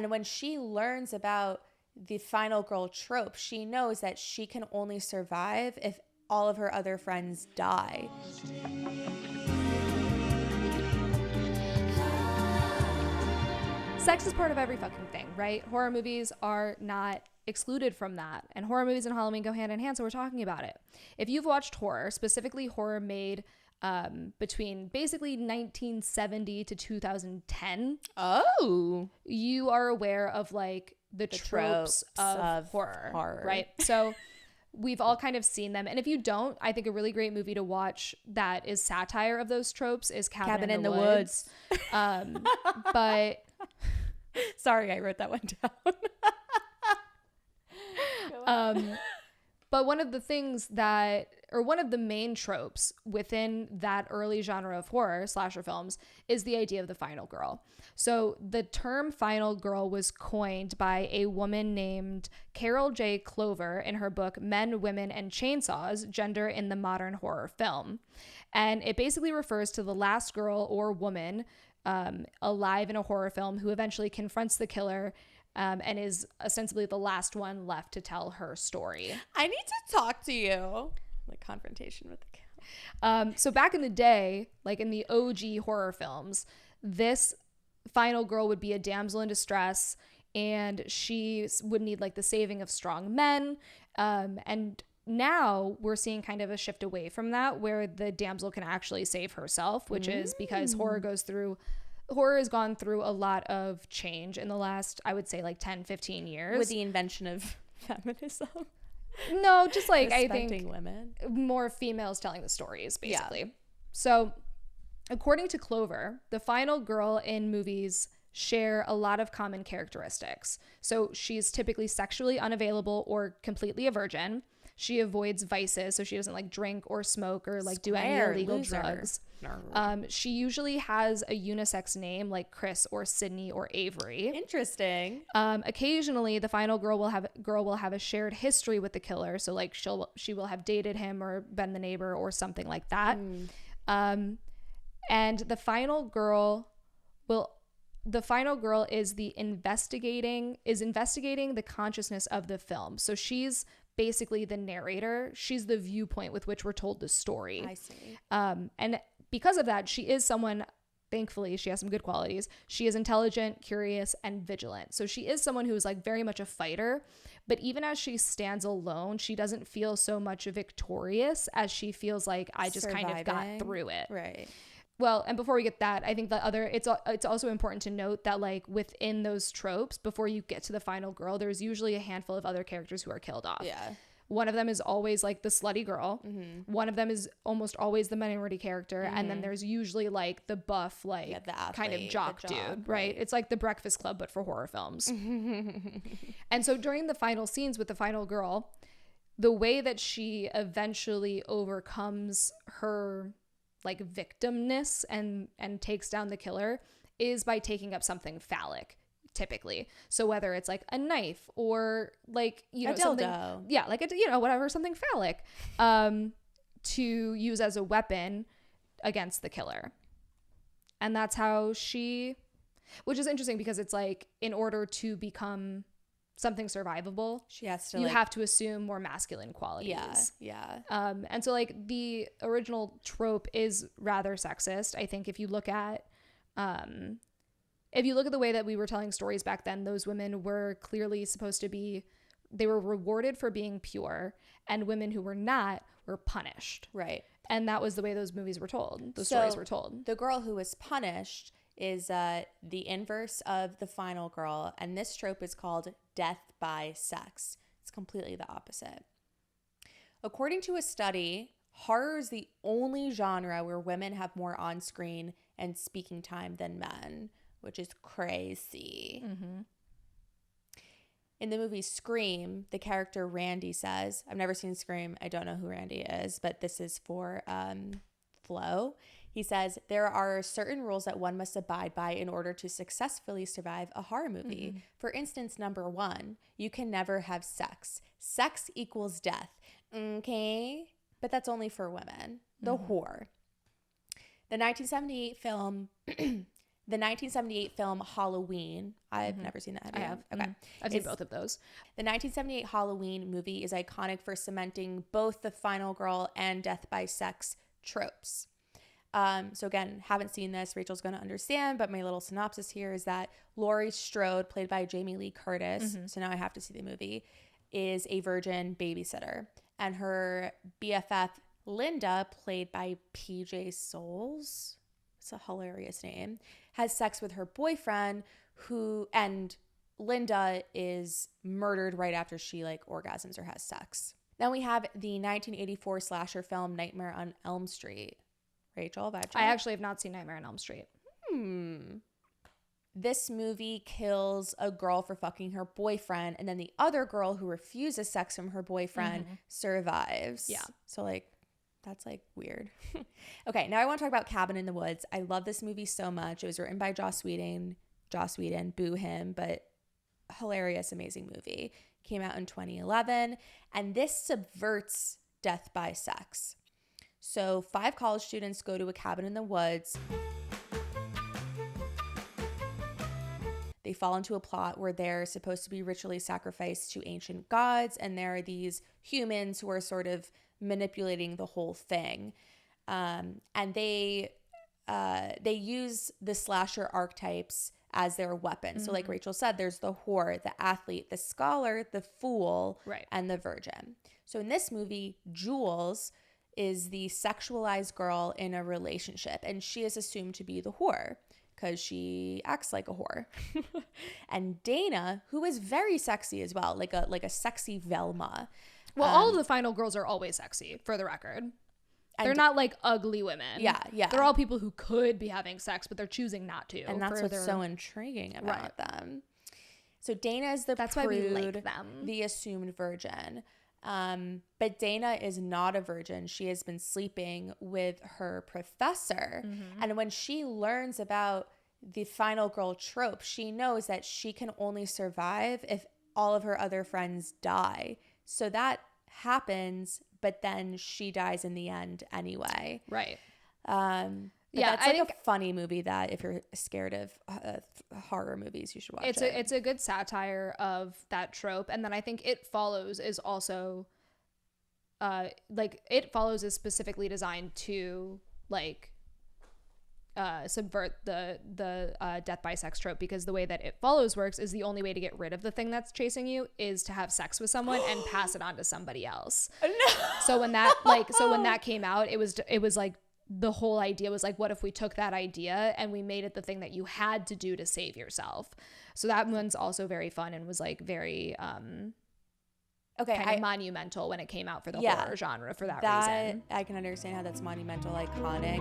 And when she learns about the final girl trope, she knows that she can only survive if all of her other friends die. Sex is part of every fucking thing, right? Horror movies are not excluded from that. And horror movies and Halloween go hand in hand, so we're talking about it. If you've watched horror, specifically horror between basically 1970 to 2010, you are aware of like the tropes of horror, right? So we've all kind of seen them. And if you don't, I think a really great movie to watch that is satire of those tropes is Cabin in the Woods. But sorry, I wrote that one down. But one of the things one of the main tropes within that early genre of horror, slasher films, is the idea of the final girl. So the term final girl was coined by a woman named Carol J. Clover in her book Men, Women, and Chainsaws, Gender in the Modern Horror Film. And it basically refers to the last girl or woman alive in a horror film who eventually confronts the killer and is ostensibly the last one left to tell her story. I need to talk to you. Like confrontation with the killer. So back in the day, like in the OG horror films, this final girl would be a damsel in distress, and she would need like the saving of strong men. And now we're seeing kind of a shift away from that, where the damsel can actually save herself, which is because horror has gone through a lot of change in the last, I would say, like 10, 15 years. With the invention of feminism. No, just like I Respecting think women. More females telling the stories, basically. Yeah. So according to Clover, the final girl in movies share a lot of common characteristics. So she's typically sexually unavailable or completely a virgin. She avoids vices, so she doesn't like drink or smoke or like do any illegal drugs. She usually has a unisex name like Chris or Sydney or Avery. Interesting. Occasionally, the final girl will have a shared history with the killer, so like she will have dated him or been the neighbor or something like that. And the final girl is investigating the consciousness of the film. So she's basically the narrator. She's the viewpoint with which we're told the story. I see. And because of that, she is someone, thankfully, she has some good qualities. She is intelligent, curious, and vigilant. So she is someone who is like very much a fighter, but even as she stands alone, she doesn't feel so much victorious as she feels like I just kind of got through it. Right. Well, and before we get that, I think it's also important to note that like within those tropes, before you get to the final girl, there's usually a handful of other characters who are killed off. Yeah. One of them is always like the slutty girl. Mm-hmm. One of them is almost always the minority character. Mm-hmm. And then there's usually like the buff, like the athlete, kind of jock dude, right? It's like the Breakfast Club, but for horror films. And so during the final scenes with the final girl, the way that she eventually overcomes her like victimness and takes down the killer is by taking up something phallic, typically. So whether it's like a knife or like, you know, something, yeah, like whatever, something phallic, to use as a weapon against the killer. And that's how which is interesting because it's like, in order to become something survivable, you have to assume more masculine qualities. Yeah. And so like the original trope is rather sexist. I think if you look at the way that we were telling stories back then, those women were clearly supposed to be, they were rewarded for being pure, and women who were not were punished. Right. And that was the way those movies were told. Those stories were told. The girl who was punished is the inverse of the final girl, and this trope is called death by sex. It's completely the opposite. According to a study, horror is the only genre where women have more on-screen and speaking time than men, which is crazy. Mm-hmm. In the movie Scream, the character Randy says, I've never seen Scream, I don't know who Randy is, but this is for Flo. He says, there are certain rules that one must abide by in order to successfully survive a horror movie. Mm-hmm. For instance, number 1, you can never have sex. Sex equals death. Okay? But that's only for women. The whore. The 1978 film The 1978 film Halloween. I've never seen that. I have. Okay. I've seen both of those. The 1978 Halloween movie is iconic for cementing both the final girl and death by sex tropes. So again, haven't seen this. Rachel's going to understand, but my little synopsis here is that Laurie Strode, played by Jamie Lee Curtis, so now I have to see the movie, is a virgin babysitter. And her BFF, Linda, played by PJ Souls, it's a hilarious name, has sex with her boyfriend and Linda is murdered right after she like orgasms or has sex. Then we have the 1984 slasher film Nightmare on Elm Street. Rachel, vibe check? I actually have not seen Nightmare on Elm Street. This movie kills a girl for fucking her boyfriend, and then the other girl who refuses sex from her boyfriend survives. Yeah. So like, that's like weird. Okay, now I want to talk about Cabin in the Woods. I love this movie so much. It was written by Joss Whedon, boo him, but hilarious, amazing movie. Came out in 2011, and this subverts death by sex. So 5 college students go to a cabin in the woods. They fall into a plot where they're supposed to be ritually sacrificed to ancient gods, and there are these humans who are sort of manipulating the whole thing. And they use the slasher archetypes as their weapon. So like Rachel said, there's the whore, the athlete, the scholar, the fool, and the virgin. So in this movie, Jules is the sexualized girl in a relationship, and she is assumed to be the whore because she acts like a whore. And Dana, who is very sexy as well, like a sexy Velma. Well, all of the final girls are always sexy, for the record. They're not like ugly women. Yeah. They're all people who could be having sex, but they're choosing not to. And that's what's so intriguing about them. So Dana is that's why we like them. The assumed virgin. But Dana is not a virgin. She has been sleeping with her professor. And when she learns about the final girl trope, she knows that she can only survive if all of her other friends die. So that happens, but then she dies in the end anyway. Right. That's like a funny movie that if you're scared of horror movies, you should watch it. It's a good satire of that trope. And then I think It Follows is also It Follows is specifically designed to like subvert the death by sex trope, because the way that It Follows works is the only way to get rid of the thing that's chasing you is to have sex with someone and pass it on to somebody else. No. So when that came out, it was like the whole idea was like, what if we took that idea and we made it the thing that you had to do to save yourself? So that one's also very fun and was like very kind of monumental when it came out for the horror genre for that reason. I can understand how that's monumental, iconic.